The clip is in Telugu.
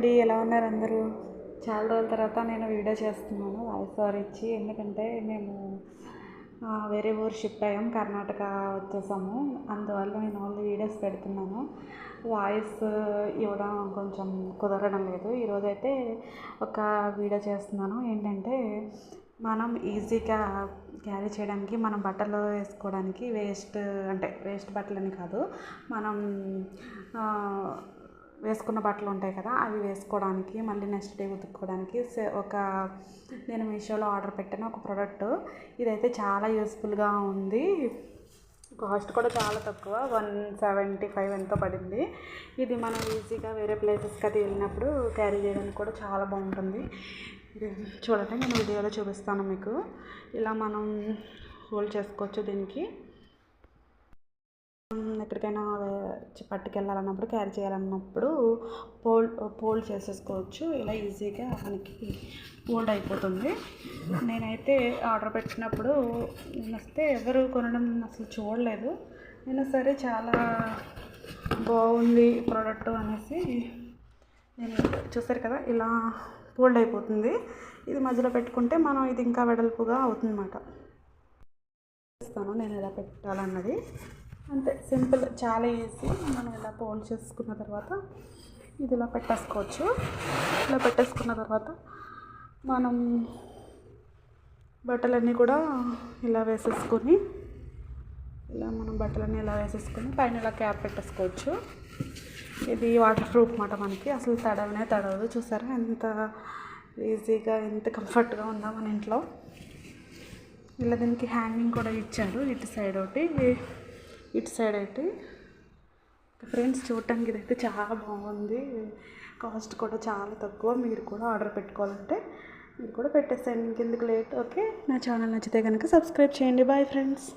అండి, ఎలా ఉన్నారు అందరూ? చాలా రోజుల తర్వాత నేను వీడియో చేస్తున్నాను వాయిస్ ఓవర్ ఇచ్చి. ఎందుకంటే మేము వేరే ఊరు షిఫ్ట్ అయ్యాం, కర్ణాటక వచ్చేసాము. అందువల్ల నేను ఓన్లీ వీడియోస్ పెడుతున్నాను, వాయిస్ ఇవ్వడం కొంచెం కుదరడం లేదు. ఈరోజైతే ఒక వీడియో చేస్తున్నాను. ఏంటంటే మనం ఈజీగా క్యారీ చేయడానికి, మనం బట్టలు వేసుకోవడానికి వేస్ట్ బట్టలని కాదు, మనం వేసుకున్న బట్టలు ఉంటాయి కదా, అవి వేసుకోవడానికి, మళ్ళీ నెక్స్ట్ డే ఉతుక్కోవడానికి నేను మీషోలో ఆర్డర్ పెట్టాను ఒక ప్రోడక్ట్. ఇదైతే చాలా యూస్ఫుల్గా ఉంది. కాస్ట్ కూడా చాలా తక్కువ, 175 ఎంతో పడింది. ఇది మనం ఈజీగా వేరే ప్లేసెస్కి అది వెళ్ళినప్పుడు క్యారీ చేయడానికి కూడా చాలా బాగుంటుంది. చూడండి, నేను వీడియోలో చూపిస్తాను మీకు. ఇలా మనం హోల్డ్ చేసుకోవచ్చు. దీనికి ఎక్కడికైనా పట్టుకెళ్ళాలన్నప్పుడు, క్యారీ చేయాలన్నప్పుడు ఫోల్డ్ చేసేసుకోవచ్చు. ఇలా ఈజీగా మనకి ఫోల్డ్ అయిపోతుంది. నేనైతే ఆర్డర్ పెట్టినప్పుడు వస్తే ఎవరు కొనడం అసలు చూడలేదు. నేను సరే చాలా బాగుంది ప్రోడక్ట్ అనేసి నేను చూసారు కదా, ఇలా ఫోల్డ్ అయిపోతుంది. ఇది మధ్యలో పెట్టుకుంటే మనం ఇది ఇంకా వెడల్పుగా అవుతుందన్నమాట. చూస్తాను నేను ఎలా పెట్టాలన్నది. అంతే సింపుల్, చాలా ఈజీ. మనం ఇలా ఫోల్డ్ చేసుకున్న తర్వాత ఇది ఇలా పెట్టేసుకోవచ్చు. ఇలా పెట్టేసుకున్న తర్వాత మనం బట్టలన్నీ కూడా ఇలా వేసేసుకొని పైన ఇలా క్యాప్ పెట్టేసుకోవచ్చు. ఇది వాటర్ ప్రూఫ్ అన్నమాట. మనకి అసలు తడవదు. చూసారా ఎంత ఈజీగా, ఎంత కంఫర్ట్గా ఉందా మన ఇంట్లో. ఇలా దీనికి హ్యాంగింగ్ కూడా ఇచ్చారు, ఇటు సైడ్ ఒకటి, ఇటు సైడ్ అయితే. ఫ్రెండ్స్, చూడటానికి ఇదైతే చాలా బాగుంది. కాస్ట్ కూడా చాలా తక్కువ. మీరు కూడా ఆర్డర్ పెట్టుకోవాలంటే మీరు కూడా పెట్టేసేయండి. ఇంకెందుకు లేట్. ఓకే, నా ఛానల్ నచ్చితే కనుక సబ్స్క్రైబ్ చేయండి. Bye friends.